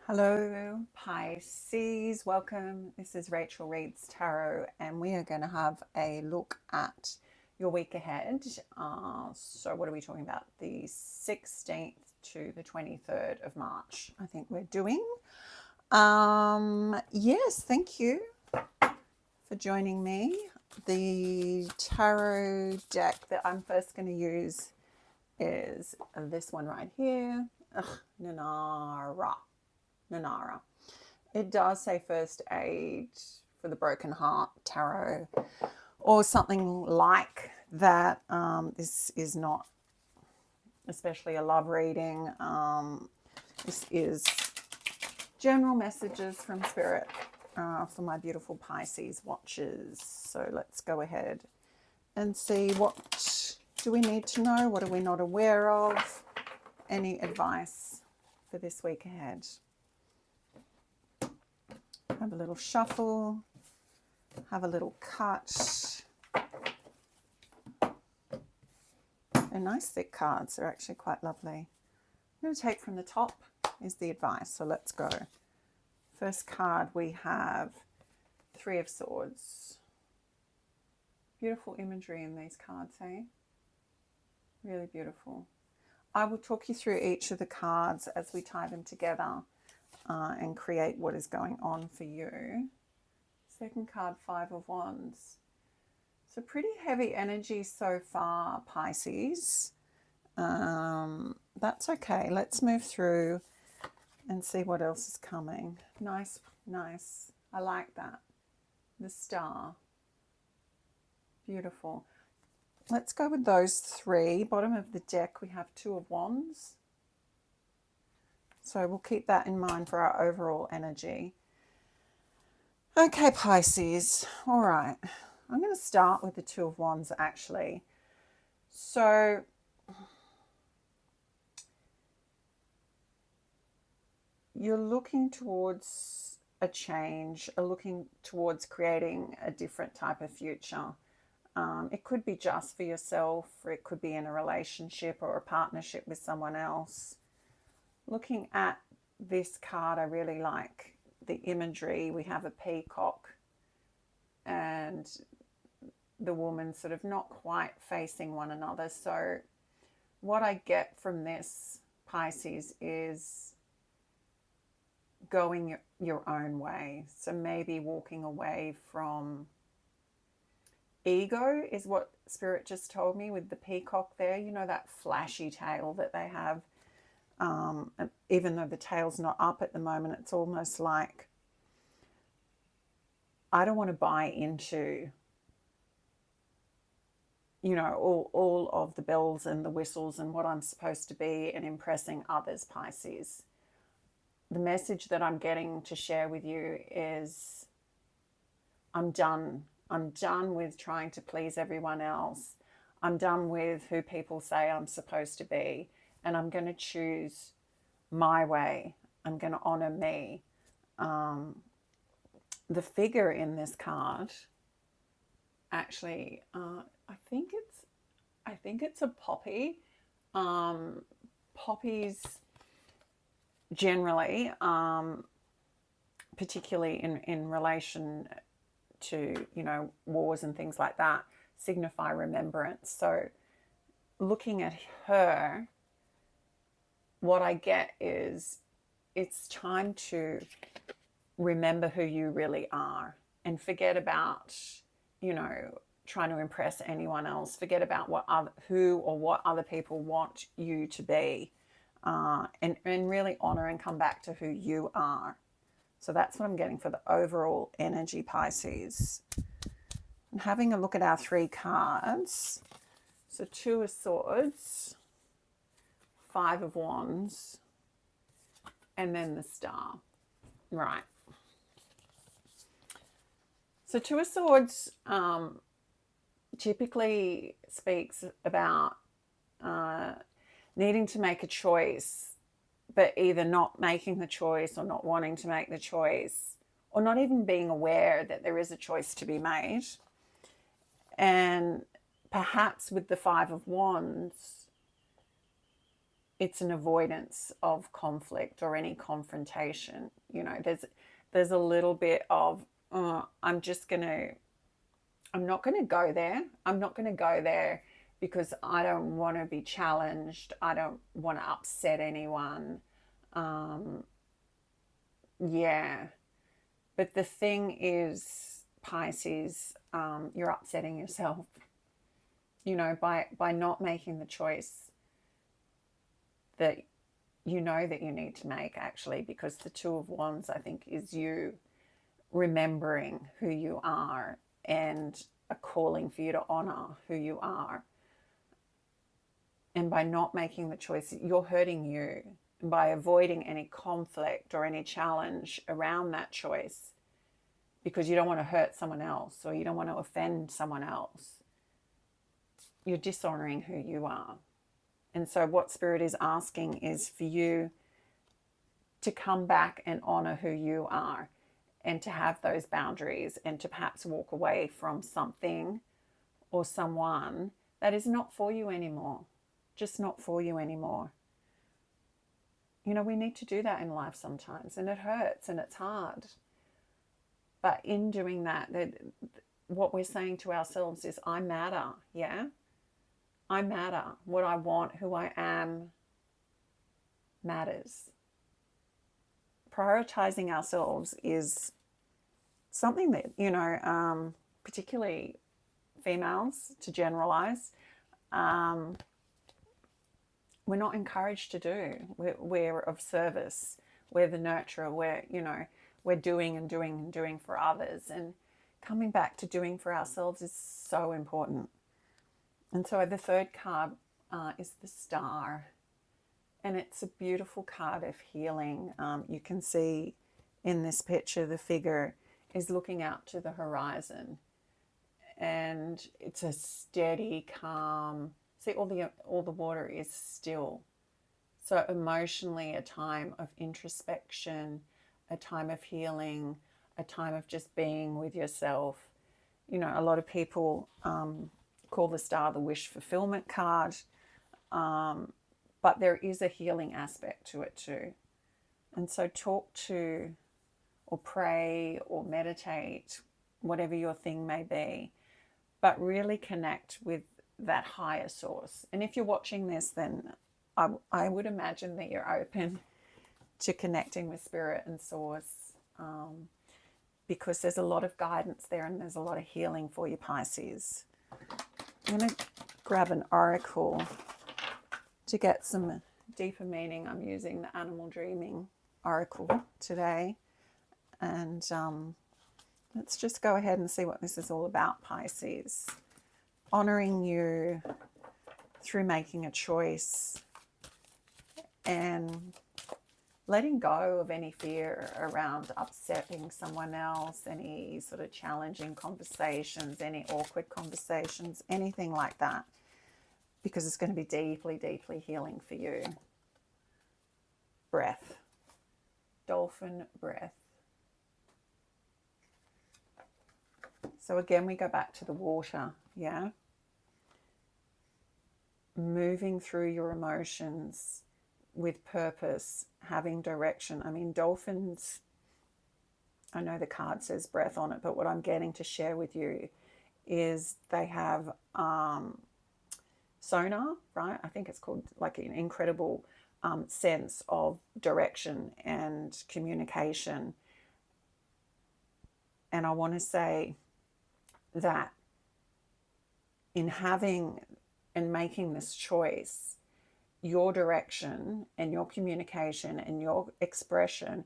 Hello, Pisces. Welcome. This is Rachel Reads Tarot, and we are going to have a look at your week ahead. So, what are we talking about? The 16th to the 23rd of March, I think we're doing. Yes, thank you for joining me. The tarot deck that I'm first going to use is this one right here. Nanara. It does say first aid for the broken heart tarot or something like that. This is not especially a love reading. This is general messages from spirit for my beautiful Pisces watchers. So let's go ahead and see, what do we need to know? What are we not aware of? Any advice for this week ahead? Have a little shuffle, have a little cut. They're nice thick cards. They're actually quite lovely. I'm going to take from the top is the advice. So let's go. First card, we have Three of Swords. Beautiful imagery in these cards, eh? Really beautiful. I will talk you through each of the cards as we tie them together and create what is going on for you. Second card, Five of Wands. So pretty heavy energy so far, Pisces. That's okay. Let's move through and see what else is coming. Nice, nice. I like that. The Star. Beautiful. Let's go with those three. Bottom of the deck, we have Two of Wands. So we'll keep that in mind for our overall energy. Okay, Pisces. All right. I'm going to start with the Two of Wands, actually. So you're looking towards a change, looking towards creating a different type of future. It could be just for yourself, or it could be in a relationship or a partnership with someone else. Looking at this card, I really like the imagery. We have a peacock and the woman sort of not quite facing one another. So what I get from this, Pisces, is going your own way. So maybe walking away from ego is what Spirit just told me with the peacock there. You know, that flashy tail that they have. And even though the tail's not up at the moment, it's almost like I don't want to buy into, you know, all of the bells and the whistles and what I'm supposed to be and impressing others, Pisces. The message that I'm getting to share with you is I'm done. I'm done with trying to please everyone else. I'm done with who people say I'm supposed to be. And I'm going to choose my way. I'm going to honor me. The figure in this card, actually, I think it's a poppy. Poppies generally, particularly in relation to, you know, wars and things like that, signify remembrance. So looking at her, what I get is it's time to remember who you really are and forget about, you know, trying to impress anyone else. Forget about who or what other people want you to be, and really honor and come back to who you are. So that's what I'm getting for the overall energy, Pisces. And having a look at our three cards. So Two of Swords, Five of Wands, and then the Star. Right. So Two of Swords typically speaks about needing to make a choice, but either not making the choice or not wanting to make the choice, or not even being aware that there is a choice to be made. And perhaps with the Five of Wands, it's an avoidance of conflict or any confrontation. You know, there's a little bit of, I'm not going to go there. I'm not going to go there because I don't want to be challenged. I don't want to upset anyone. Um, yeah. But the thing is, Pisces, you're upsetting yourself, you know, by not making the choice that you know that you need to make, actually, because the Two of Wands, I think, is you remembering who you are and a calling for you to honor who you are. And by not making the choice, you're hurting you. And by avoiding any conflict or any challenge around that choice, because you don't want to hurt someone else or you don't want to offend someone else, you're dishonoring who you are. And so what Spirit is asking is for you to come back and honor who you are, and to have those boundaries, and to perhaps walk away from something or someone that is not for you anymore. Just not for you anymore. You know, we need to do that in life sometimes, and it hurts and it's hard. But in doing that, what we're saying to ourselves is, I matter, yeah? I matter. What I want, who I am, matters. Prioritizing ourselves is something that, you know, particularly females, to generalize, we're not encouraged to do. We're of service. We're the nurturer. We're doing and doing and doing for others. And coming back to doing for ourselves is so important. And so the third card is the Star. And it's a beautiful card of healing. You can see in this picture, the figure is looking out to the horizon. And it's a steady, calm. See, all the water is still. So emotionally, a time of introspection, a time of healing, a time of just being with yourself. You know, a lot of people call the Star the wish fulfillment card, but there is a healing aspect to it too. And so talk to, or pray, or meditate, whatever your thing may be, but really connect with that higher source. And if you're watching this, then I would imagine that you're open to connecting with Spirit and Source, because there's a lot of guidance there, and there's a lot of healing for you, Pisces. I'm going to grab an oracle to get some deeper meaning. I'm using the Animal Dreaming oracle today. And let's just go ahead and see what this is all about, Pisces. Honoring you through making a choice and letting go of any fear around upsetting someone else, any sort of challenging conversations, any awkward conversations, anything like that, because it's going to be deeply, deeply healing for you. Breath. Dolphin breath. So again, we go back to the water, yeah? Moving through your emotions with purpose, having direction. I mean, dolphins, I know the card says breath on it, but what I'm getting to share with you is they have sonar, right? I think it's called, like, an incredible sense of direction and communication. And I want to say that in having and making this choice, your direction and your communication and your expression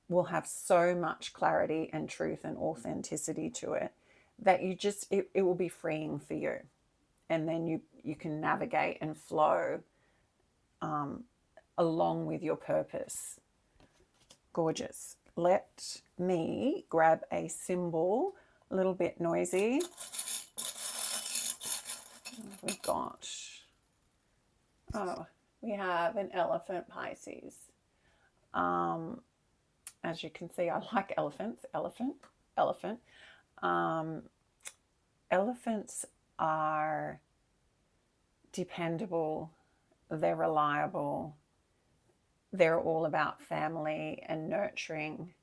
will have so much clarity and truth and authenticity to it that you just, it will be freeing for you. And then you can navigate and flow along with your purpose. Gorgeous. Let me grab a symbol, a little bit noisy. We've got, we have an elephant, Pisces. As you can see, I like elephants. Elephant. Elephants are dependable they're reliable, they're all about family and nurturing,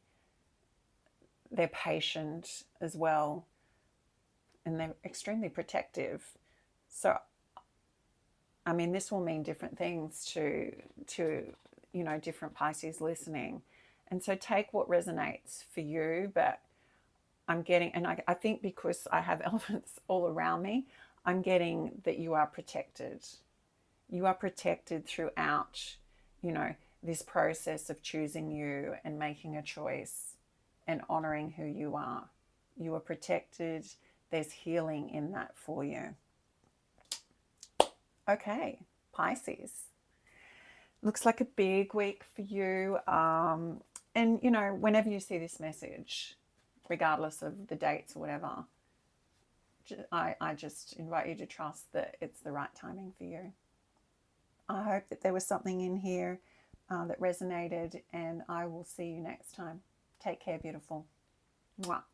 they're patient as well, and they're extremely protective. So, I mean, this will mean different things to different Pisces listening. And so take what resonates for you, but I'm getting, and I think because I have elephants all around me, I'm getting that you are protected. You are protected throughout, you know, this process of choosing you and making a choice and honoring who you are. You are protected. There's healing in that for you. Okay, Pisces. Looks like a big week for you. And, whenever you see this message, regardless of the dates or whatever, I just invite you to trust that it's the right timing for you. I hope that there was something in here that resonated, and I will see you next time. Take care, beautiful. Mwah.